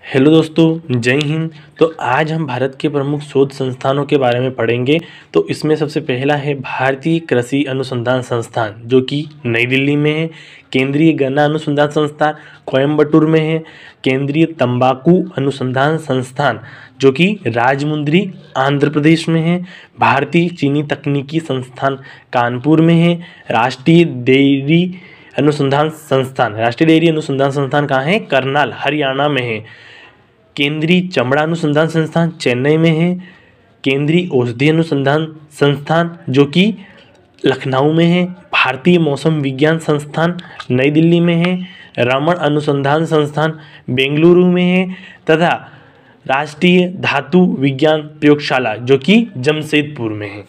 Hello दोस्तों, जय हिंद। तो आज हम भारत के प्रमुख शोध संस्थानों के बारे में पढ़ेंगे। तो इसमें सबसे पहला है भारतीय कृषि अनुसंधान संस्थान, जो कि नई दिल्ली में है। केंद्रीय गन्ना अनुसंधान संस्थान कोयम्बटूर में है। केंद्रीय तंबाकू अनुसंधान संस्थान, जो कि राजमुंद्री आंध्र प्रदेश में है। भारतीय चीनी तकनीकी संस्थान कानपुर में है। राष्ट्रीय डेयरी अनुसंधान संस्थान कहाँ है? करनाल, हरियाणा में है। केंद्रीय चमड़ा अनुसंधान संस्थान चेन्नई में है। केंद्रीय औषधि अनुसंधान संस्थान, जो कि लखनऊ में है। भारतीय मौसम विज्ञान संस्थान नई दिल्ली में है। रमन अनुसंधान संस्थान बेंगलुरु में है तथा राष्ट्रीय धातु विज्ञान प्रयोगशाला, जो कि जमशेदपुर में है।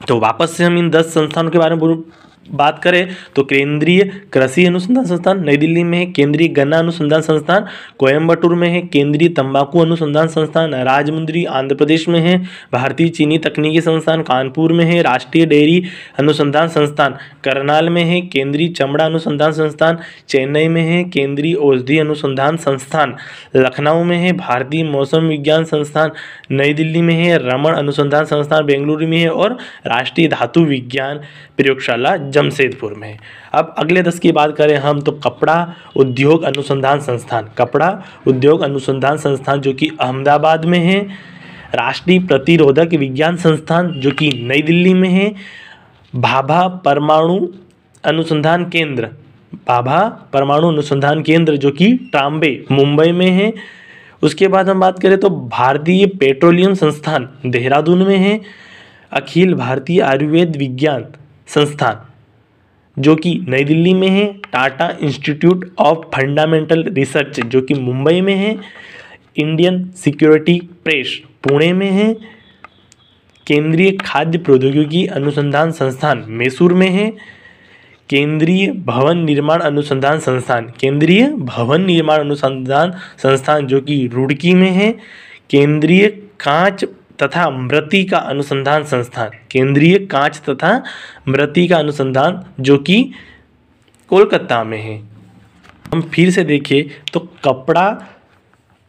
तो वापस से हम इन 10 संस्थानों के बारे में बात करें तो केंद्रीय कृषि अनुसंधान संस्थान नई दिल्ली में है। केंद्रीय गन्ना अनुसंधान संस्थान कोयम्बटूर में है। केंद्रीय तंबाकू अनुसंधान संस्थान राजमुंद्री आंध्र प्रदेश में है। भारतीय चीनी तकनीकी संस्थान कानपुर में है। राष्ट्रीय डेयरी अनुसंधान संस्थान करनाल में है। केंद्रीय चमड़ा अनुसंधान संस्थान चेन्नई में है। केंद्रीय औषधि अनुसंधान संस्थान लखनऊ में है। भारतीय मौसम विज्ञान संस्थान नई दिल्ली में है। रमन अनुसंधान संस्थान बेंगलुरु में है और राष्ट्रीय धातु विज्ञान प्रयोगशाला जमशेदपुर में है। अब अगले 10 की बात करें हम तो कपड़ा उद्योग अनुसंधान संस्थान, जो कि अहमदाबाद में है। राष्ट्रीय प्रतिरोधक विज्ञान संस्थान, जो कि नई दिल्ली में है। भाभा परमाणु अनुसंधान केंद्र, जो कि ट्राम्बे मुंबई में है। उसके बाद हम बात करें तो भारतीय पेट्रोलियम संस्थान देहरादून में है। अखिल भारतीय आयुर्वेद विज्ञान संस्थान, जो कि नई दिल्ली में है। Tata institute of fundamental research, जो कि मुंबई में है। इंडियन सिक्योरिटी प्रेस पुणे में है। केंद्रीय खाद्य प्रौद्योगिकी अनुसंधान संस्थान मैसूर में है। केंद्रीय भवन निर्माण अनुसंधान संस्थान, जो कि रुड़की में है। केंद्रीय कांच तथा मृत्तिका अनुसंधान संस्थान, जो कि कोलकाता में है। हम फिर से देखें तो कपड़ा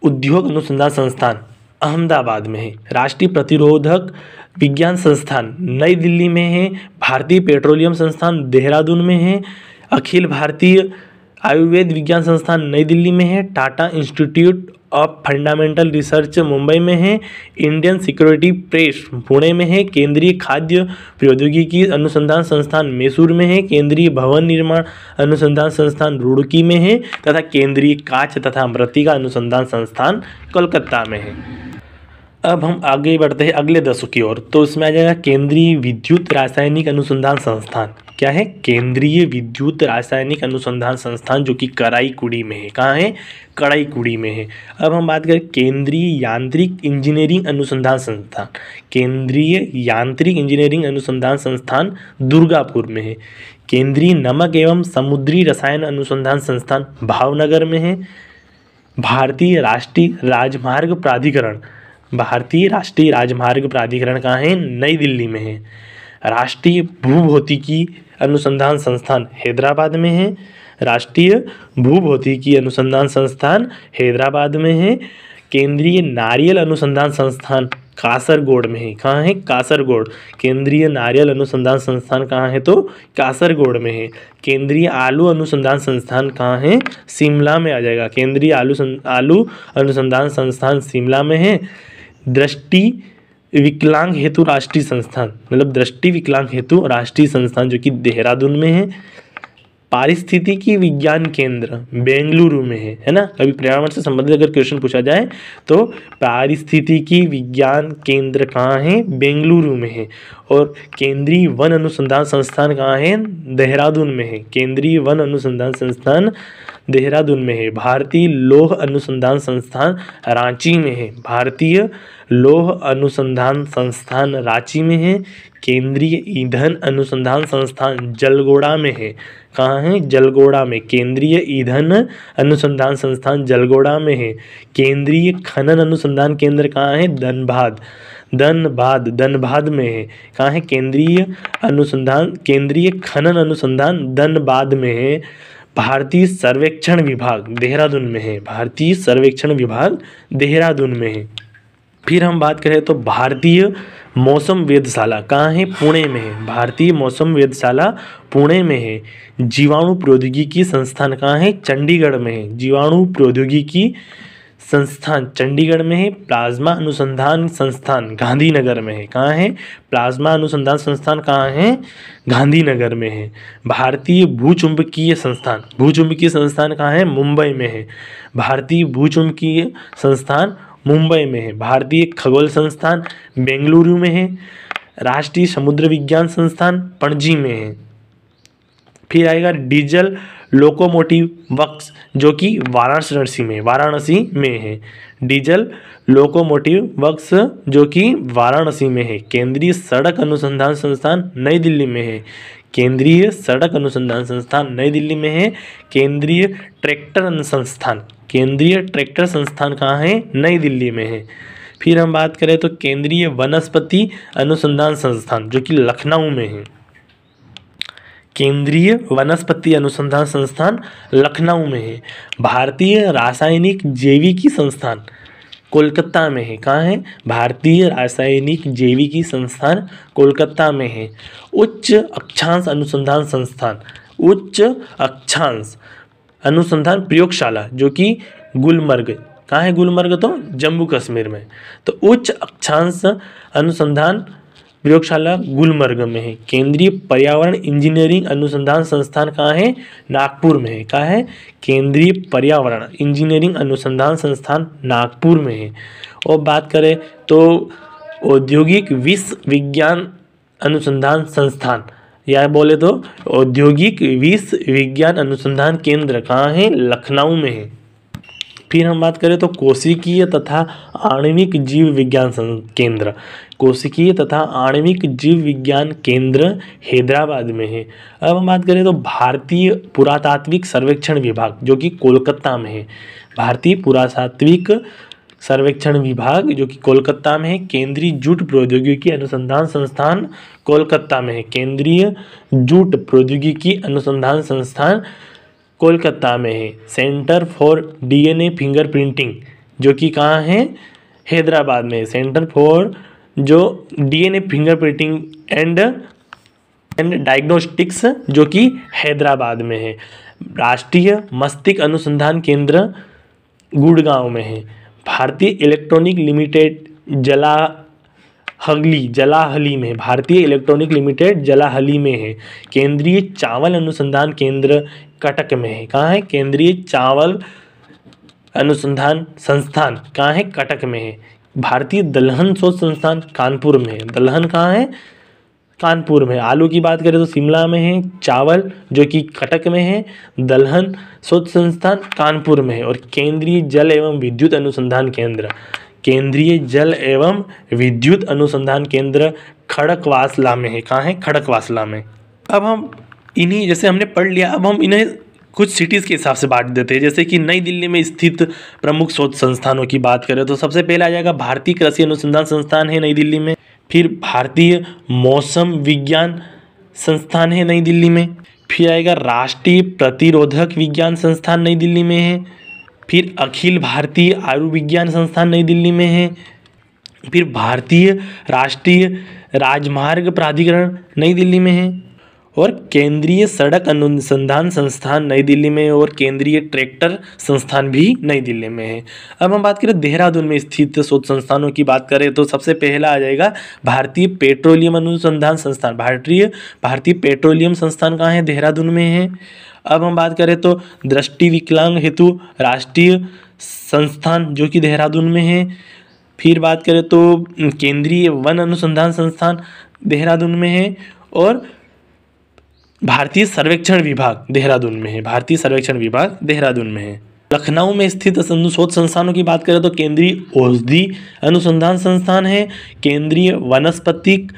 उद्योग अनुसंधान संस्थान अहमदाबाद में है। राष्ट्रीय प्रतिरोधक विज्ञान संस्थान नई दिल्ली में है। भारतीय पेट्रोलियम संस्थान देहरादून में है। अखिल भारतीय आयुर्वेद विज्ञान संस्थान नई दिल्ली में है। Tata institute of fundamental research Mumbai में है। इंडियन सिक्योरिटी प्रेस पुणे में है। केंद्रीय खाद्य प्रौद्योगिकी अनुसंधान संस्थान मैसूर में है। केंद्रीय भवन निर्माण अनुसंधान संस्थान रुड़की में है तथा केंद्रीय कांच तथा मृत्तिका अनुसंधान संस्थान कोलकाता में है। अब हम आगे बढ़ते हैं अगले 10 की ओर। तो इसमें आ जाएगा केंद्रीय विद्युत रासायनिक अनुसंधान संस्थान। क्या है? केंद्रीय विद्युत रासायनिक अनुसंधान संस्थान, जो कि कराईकुड़ी में है। कहाँ है? कराईकुड़ी में है। अब हम बात करें केंद्रीय यांत्रिक इंजीनियरिंग अनुसंधान संस्थान दुर्गापुर में है। केंद्रीय नमक एवं समुद्री रसायन अनुसंधान संस्थान भावनगर में है। भारतीय राष्ट्रीय राजमार्ग प्राधिकरण कहाँ है? नई दिल्ली में है। राष्ट्रीय भूभौतिकी अनुसंधान संस्थान हैदराबाद में है। केंद्रीय नारियल अनुसंधान संस्थान कासरगोड में है। कहाँ है? कासरगोड। केंद्रीय नारियल अनुसंधान संस्थान कहाँ है? तो कासरगोड में है। केंद्रीय आलू अनुसंधान संस्थान कहाँ है? शिमला में आ जाएगा। केंद्रीय आलू अनुसंधान संस्थान शिमला में है। दृष्टि विकलांग हेतु राष्ट्रीय संस्थान, जो कि देहरादून में है। पारिस्थितिकी विज्ञान केंद्र बेंगलुरु में है ना। कभी पर्यावरण से संबंधित अगर क्वेश्चन पूछा जाए तो पारिस्थितिकी विज्ञान केंद्र कहाँ है? बेंगलुरु में है। और केंद्रीय वन अनुसंधान संस्थान कहाँ है? देहरादून में है। केंद्रीय वन अनुसंधान संस्थान देहरादून में है। भारतीय लौह अनुसंधान संस्थान रांची में है। रांची में है। केंद्रीय ईंधन अनुसंधान संस्थान जलगोड़ा में है। कहाँ है? जलगोड़ा में। केंद्रीय ईंधन अनुसंधान संस्थान जलगोड़ा में है। केंद्रीय खनन अनुसंधान केंद्र कहाँ है? धनबाद में है। कहाँ है? केंद्रीय खनन अनुसंधान धनबाद में है। भारतीय सर्वेक्षण विभाग देहरादून में है। भारतीय सर्वेक्षण विभाग देहरादून में है। फिर हम बात करें तो भारतीय मौसम वेधशाला कहाँ है? पुणे में है। भारतीय मौसम वेधशाला पुणे में है। जीवाणु प्रौद्योगिकी संस्थान कहाँ है? चंडीगढ़ में है। जीवाणु प्रौद्योगिकी संस्थान चंडीगढ़ में है। प्लाज्मा अनुसंधान संस्थान गांधीनगर में है। कहाँ है? प्लाज्मा अनुसंधान संस्थान कहाँ है? गांधीनगर में है। भारतीय भूचुंबकीय संस्थान कहाँ है? मुंबई में है। भारतीय भूचुंबकीय संस्थान मुंबई में है। भारतीय खगोल संस्थान बेंगलुरु में है। राष्ट्रीय समुद्र विज्ञान संस्थान पणजी में है। फिर आएगा डीजल लोकोमोटिव वर्क्स जो कि वाराणसी में है। डीजल लोकोमोटिव वर्क्स जो कि वाराणसी में है। केंद्रीय सड़क अनुसंधान संस्थान नई दिल्ली में है। केंद्रीय सड़क अनुसंधान संस्थान नई दिल्ली में है। केंद्रीय ट्रैक्टर संस्थान कहाँ है? नई दिल्ली में है। फिर हम बात करें तो केंद्रीय वनस्पति अनुसंधान संस्थान जो कि लखनऊ में है। केंद्रीय वनस्पति अनुसंधान संस्थान लखनऊ में है। भारतीय रासायनिक जैविकी संस्थान कोलकाता में है। कहाँ है? भारतीय रासायनिक जैविकी संस्थान कोलकाता में है। उच्च अक्षांश अनुसंधान प्रयोगशाला जो कि गुलमर्ग कहाँ है? गुलमर्ग तो जम्मू कश्मीर में। तो उच्च अक्षांश अनुसंधान प्रयोगशाला गुलमर्ग में है। केंद्रीय पर्यावरण इंजीनियरिंग अनुसंधान संस्थान कहाँ है? नागपुर में है। कहाँ है? केंद्रीय पर्यावरण इंजीनियरिंग अनुसंधान संस्थान नागपुर में है। और बात करें तो औद्योगिक विश्वविज्ञान अनुसंधान संस्थान या बोले तो औद्योगिक विश्वविज्ञान अनुसंधान केंद्र कहाँ है? लखनऊ में है। फिर हम बात करें तो कोशिकीय तथा आणविक जीव विज्ञान केंद्र हैदराबाद में है। अब हम बात करें तो भारतीय पुरातात्विक सर्वेक्षण विभाग जो कि कोलकाता में है। भारतीय पुरातात्विक सर्वेक्षण विभाग जो कि कोलकाता में है। केंद्रीय जूट प्रौद्योगिकी अनुसंधान संस्थान कोलकाता में है। केंद्रीय जूट प्रौद्योगिकी अनुसंधान संस्थान कोलकाता में है। सेंटर फॉर डीएनए फिंगरप्रिंटिंग जो कि कहाँ है? हैदराबाद में। सेंटर फॉर जो डीएनए फिंगरप्रिंटिंग एंड डायग्नोस्टिक्स जो कि हैदराबाद में है। राष्ट्रीय मस्तिष्क अनुसंधान केंद्र गुड़गांव में है। भारतीय इलेक्ट्रॉनिक लिमिटेड जलाहली में। भारतीय इलेक्ट्रॉनिक लिमिटेड जलाहली में है। केंद्रीय चावल अनुसंधान केंद्र कटक में है। कहाँ है? केंद्रीय चावल अनुसंधान संस्थान कहाँ है? कटक में है। भारतीय दलहन शोध संस्थान कानपुर में है। दलहन कहाँ है? कानपुर में। आलू की बात करें तो शिमला में है। चावल जो कि कटक में है। दलहन शोध संस्थान कानपुर में है। और केंद्रीय जल एवं विद्युत अनुसंधान केंद्र खड़कवासला में है। कहाँ है? खड़कवासला में। अब हम इन्हीं जैसे हमने पढ़ लिया, अब हम इन्हें कुछ सिटीज़ के हिसाब से बांट देते हैं। जैसे कि नई दिल्ली में स्थित प्रमुख शोध संस्थानों की बात करें तो सबसे पहले आ जाएगा भारतीय कृषि अनुसंधान संस्थान है नई दिल्ली में। फिर भारतीय मौसम विज्ञान संस्थान है नई दिल्ली में। फिर आएगा राष्ट्रीय प्रतिरोधक विज्ञान संस्थान नई दिल्ली में है। फिर अखिल भारतीय आयुर्विज्ञान संस्थान नई दिल्ली में है। फिर भारतीय राष्ट्रीय राजमार्ग प्राधिकरण नई दिल्ली में है। और केंद्रीय सड़क अनुसंधान संस्थान नई दिल्ली में और केंद्रीय ट्रैक्टर संस्थान भी नई दिल्ली में है। अब हम बात करें देहरादून में स्थित शोध संस्थानों की बात करें तो सबसे पहला आ जाएगा भारतीय पेट्रोलियम अनुसंधान संस्थान। भारतीय पेट्रोलियम संस्थान कहाँ है? देहरादून में है। अब हम बात करें तो दृष्टि विकलांग हेतु राष्ट्रीय संस्थान जो कि देहरादून में है। फिर बात करें तो केंद्रीय वन अनुसंधान संस्थान देहरादून में है। और भारतीय सर्वेक्षण विभाग देहरादून में है। भारतीय सर्वेक्षण विभाग देहरादून में है। लखनऊ में स्थित शोध संस्थानों की बात करें तो केंद्रीय औषधि अनुसंधान संस्थान है। केंद्रीय वनस्पतिक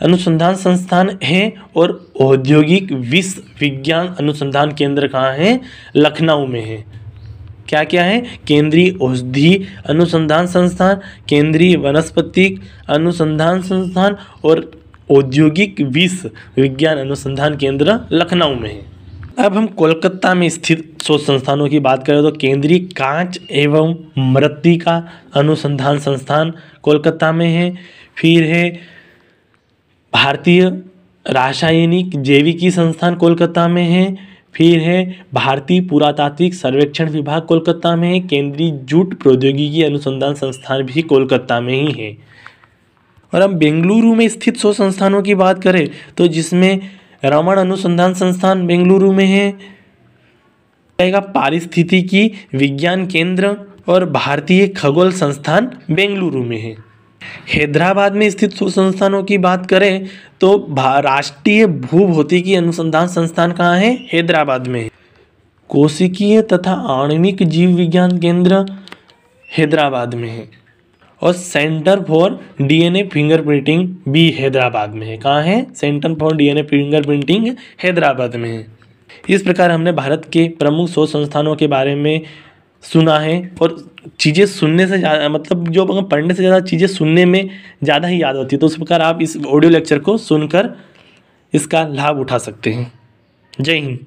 अनुसंधान संस्थान है। और औद्योगिक विश्वविज्ञान अनुसंधान केंद्र कहाँ है? लखनऊ में है। क्या क्या है? केंद्रीय औषधि अनुसंधान संस्थान, केंद्रीय वनस्पतिक अनुसंधान संस्थान और औद्योगिक विश्वविज्ञान अनुसंधान केंद्र लखनऊ में है। अब हम कोलकाता में स्थित शोध संस्थानों की बात करें तो केंद्रीय कांच एवं मृत्तिका अनुसंधान संस्थान कोलकाता में है। फिर है भारतीय रासायनिक जैविकी संस्थान कोलकाता में है। फिर है भारतीय पुरातात्विक सर्वेक्षण विभाग कोलकाता में है। केंद्रीय जूट प्रौद्योगिकी अनुसंधान संस्थान भी कोलकाता में ही है। और हम बेंगलुरु में स्थित शोध संस्थानों की बात करें तो जिसमें रमण अनुसंधान संस्थान बेंगलुरु में है, पारिस्थितिकी विज्ञान केंद्र और भारतीय खगोल संस्थान बेंगलुरु में है। हैदराबाद में स्थित शोध संस्थानों की बात करें तो राष्ट्रीय भूभौतिकी अनुसंधान संस्थान कहाँ है? हैदराबाद में है। कोशिकीय तथा आणविक जीव विज्ञान केंद्र हैदराबाद में है। और सेंटर फॉर डीएनए फिंगरप्रिंटिंग भी हैदराबाद में है। कहाँ है? Centre for DNA fingerprinting Hyderabad में है। इस प्रकार हमने भारत के प्रमुख शोध संस्थानों के बारे में सुना है और चीज़ें सुनने से ज़्यादा मतलब जो पढ़ने से ज़्यादा चीज़ें सुनने में ज़्यादा ही याद होती है। तो उस प्रकार आप इस ऑडियो लेक्चर को सुनकर इसका लाभ उठा सकते हैं। जय हिंद।